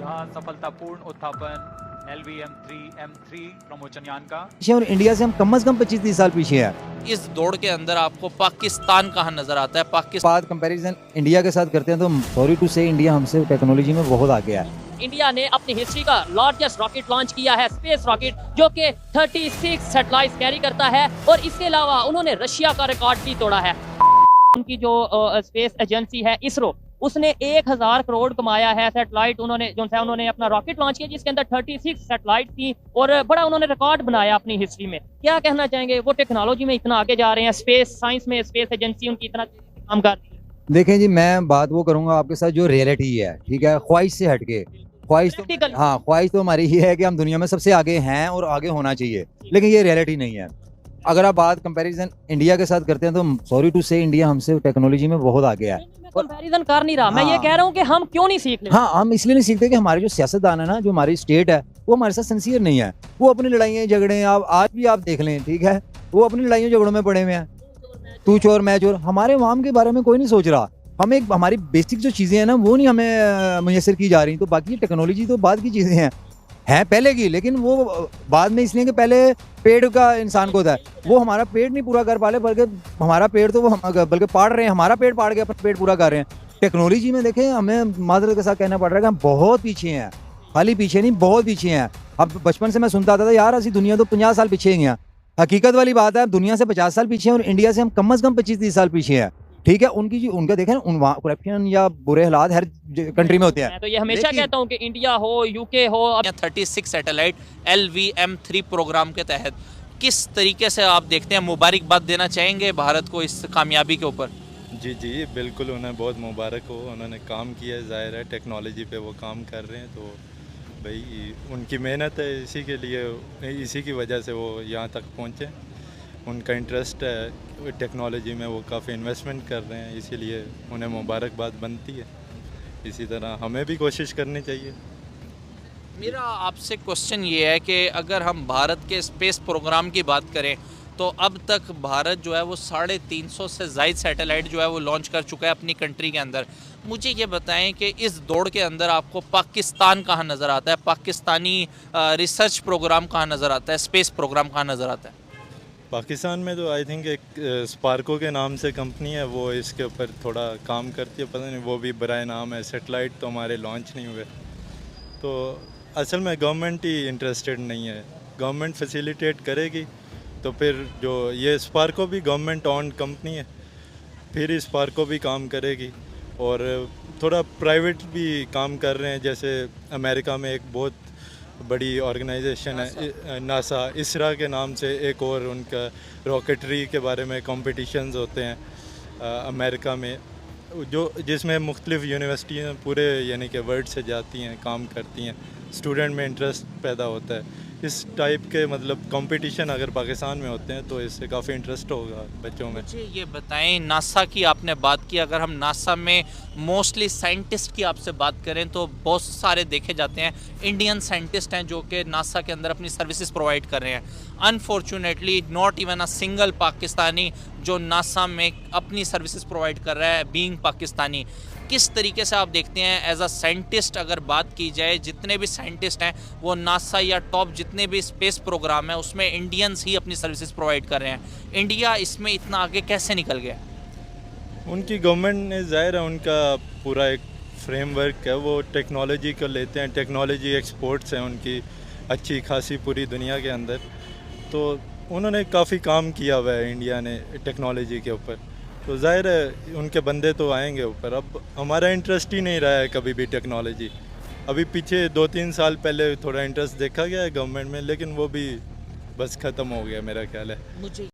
यहाँ सफलतापूर्ण उत्थापन LVM-3 प्रमोचन यान का। और इंडिया से हम कम से कम 25-30 साल पीछे है। इस दौड़ के अंदर आपको पाकिस्तान कहाँ नजर आता है? पाकिस्तान बात कंपैरिजन इंडिया के साथ करते हैं तो सॉरी टू से इंडिया हमसे टेक्नोलॉजी में बहुत आगे है। इंडिया ने अपनी हिस्ट्री का लार्जेस्ट रॉकेट लॉन्च किया है, स्पेस रॉकेट, जो कि 36 सैटेलाइट्स कैरी करता है और इसके अलावा उन्होंने रशिया का रिकॉर्ड भी तोड़ा है। उनकी जो स्पेस एजेंसी है इसरो, उसने 1000 करोड़ कमाया है। सैटेलाइट उन्होंने अपना रॉकेट लॉन्च किया जिसके अंदर 36 सैटेलाइट थी और बड़ा उन्होंने रिकॉर्ड बनाया अपनी हिस्ट्री में। क्या कहना चाहेंगे, वो टेक्नोलॉजी में इतना आगे जा रहे हैं, स्पेस साइंस में स्पेस एजेंसी उनकी इतना काम कर रही है। देखें जी, मैं बात वो करूंगा आपके साथ जो रियलिटी है, ठीक है, ख्वाहिश से हटके। ख्वाहिश तो हमारी ये है कि हम दुनिया में सबसे आगे हैं और आगे होना चाहिए, लेकिन ये रियलिटी नहीं है। अगर आप बात कंपैरिजन इंडिया के साथ करते हैं तो सॉरी टू से इंडिया हमसे टेक्नोलॉजी में बहुत आगे है। कंपैरिजन कर नहीं रहा, मैं ये कह रहा हूँ कि हम क्यों नहीं सीख रहे। हाँ, हम इसलिए नहीं सीखते कि हमारे जो सियासतदान है ना, जो हमारी स्टेट है, वो हमारे साथ सिंसियर नहीं है। वो अपनी लड़ाइयाँ झगड़े आप आज भी आप देख लें, ठीक है, वो अपनी लड़ाइयों झगड़ों में पड़े हुए हैं, तू चोर मैं चोर। हमारे अवाम के बारे में कोई नहीं सोच रहा। हमें हमारी बेसिक जो चीज़ें हैं ना, वो नहीं हमें मुयसर की जा रही। तो बाकी टेक्नोलॉजी तो बाद की चीज़ें हैं पहले की, लेकिन वो बाद में इसलिए कि पहले पेड़ का इंसान को होता है, वो हमारा पेड़ नहीं पूरा कर पा रहे, बल्कि हमारा पेड़ तो वो बल्कि पाड़ रहे हैं, हमारा पेड़ पाड़ के अपना पेड़ पूरा कर रहे हैं। टेक्नोलॉजी में देखें, हमें माजरत के साथ कहना पड़ रहा है कि हम बहुत पीछे हैं, खाली पीछे नहीं, बहुत पीछे हैं। अब बचपन से मैं सुनता आता था यार असी दुनिया तो 50 साल पीछे हैं। हकीकत वाली बात है, दुनिया से 50 साल पीछे हैं और इंडिया से हम कम से कम 25-30 साल पीछे हैं, ठीक है। उनका देखें ना, करप्शन या बुरे हालात हर कंट्री में होते हैं। मैं तो ये हमेशा कहता हूँ कि इंडिया हो, यूके हो, 36 सैटेलाइट LVM-3 प्रोग्राम के तहत किस तरीके से आप देखते हैं? मुबारकबाद देना चाहेंगे भारत को इस कामयाबी के ऊपर? जी बिल्कुल, उन्हें बहुत मुबारक हो। उन्होंने काम किया है, ज़ाहिर है टेक्नोलॉजी पे वो काम कर रहे हैं, तो भाई उनकी मेहनत है, इसी के लिए, इसी की वजह से वो यहाँ तक पहुँचे। उनका इंटरेस्ट है टेक्नोलॉजी में, वो काफ़ी इन्वेस्टमेंट कर रहे हैं, इसीलिए उन्हें मुबारकबाद बनती है। इसी तरह हमें भी कोशिश करनी चाहिए। मेरा आपसे क्वेश्चन ये है कि अगर हम भारत के स्पेस प्रोग्राम की बात करें तो अब तक भारत जो है वो 350 से ज़ायद सैटेलाइट जो है वो लॉन्च कर चुका है अपनी कंट्री के अंदर। मुझे ये बताएं कि इस दौड़ के अंदर आपको पाकिस्तान कहाँ नज़र आता है? पाकिस्तानी रिसर्च प्रोग्राम कहाँ नज़र आता है? स्पेस प्रोग्राम कहाँ नज़र आता है? पाकिस्तान में तो आई थिंक एक स्पार्को के नाम से कंपनी है, वो इसके ऊपर थोड़ा काम करती है, पता नहीं वो भी बराए नाम है। सैटेलाइट तो हमारे लॉन्च नहीं हुए, तो असल में गवर्नमेंट ही इंटरेस्टेड नहीं है। गवर्नमेंट फैसिलिटेट करेगी तो फिर जो ये स्पार्को भी गवर्नमेंट ऑन कंपनी है, फिर स्पार्को भी काम करेगी और थोड़ा प्राइवेट भी काम कर रहे हैं। जैसे अमेरिका में एक बहुत बड़ी ऑर्गेनाइजेशन है नासा, इसरा के नाम से, एक और उनका रॉकेटरी के बारे में कॉम्पिटिशन्स होते हैं अमेरिका में, जो जिसमें मुख्तलिफ़ यूनिवर्सिटियाँ पूरे यानी कि वर्ल्ड से जाती हैं, काम करती हैं, स्टूडेंट में इंटरेस्ट पैदा होता है। इस टाइप के मतलब कंपटीशन अगर पाकिस्तान में होते हैं तो इससे काफ़ी इंटरेस्ट होगा बच्चों में। मुझे ये बताएं, नासा की आपने बात की, अगर हम नासा में मोस्टली साइंटिस्ट की आपसे बात करें तो बहुत सारे देखे जाते हैं इंडियन साइंटिस्ट हैं जो कि नासा के अंदर अपनी सर्विसेज प्रोवाइड कर रहे हैं। Unfortunately not even a single Pakistani जो नासा में अपनी सर्विसेज प्रोवाइड कर रहा है, बीइंग पाकिस्तानी। किस तरीके से आप देखते हैं एज अ साइंटिस्ट, अगर बात की जाए जितने भी साइंटिस्ट हैं वो नासा या टॉप जितने भी स्पेस प्रोग्राम है उसमें इंडियंस ही अपनी सर्विसेज प्रोवाइड कर रहे हैं, इंडिया इसमें इतना आगे कैसे निकल गया? उनकी गवर्नमेंट ने, ज़ाहिर है उनका पूरा एक फ्रेमवर्क है, वो टेक्नोलॉजी को लेते हैं, टेक्नोलॉजी एक्सपोर्ट्स हैं उनकी अच्छी खासी पूरी दुनिया के अंदर, तो उन्होंने काफ़ी काम किया हुआ है इंडिया ने टेक्नोलॉजी के ऊपर, तो ज़ाहिर है उनके बंदे तो आएंगे ऊपर। अब हमारा इंटरेस्ट ही नहीं रहा है कभी भी टेक्नोलॉजी। अभी पीछे 2-3 साल पहले थोड़ा इंटरेस्ट देखा गया है गवर्नमेंट में, लेकिन वो भी बस ख़त्म हो गया मेरा ख्याल है। मुझे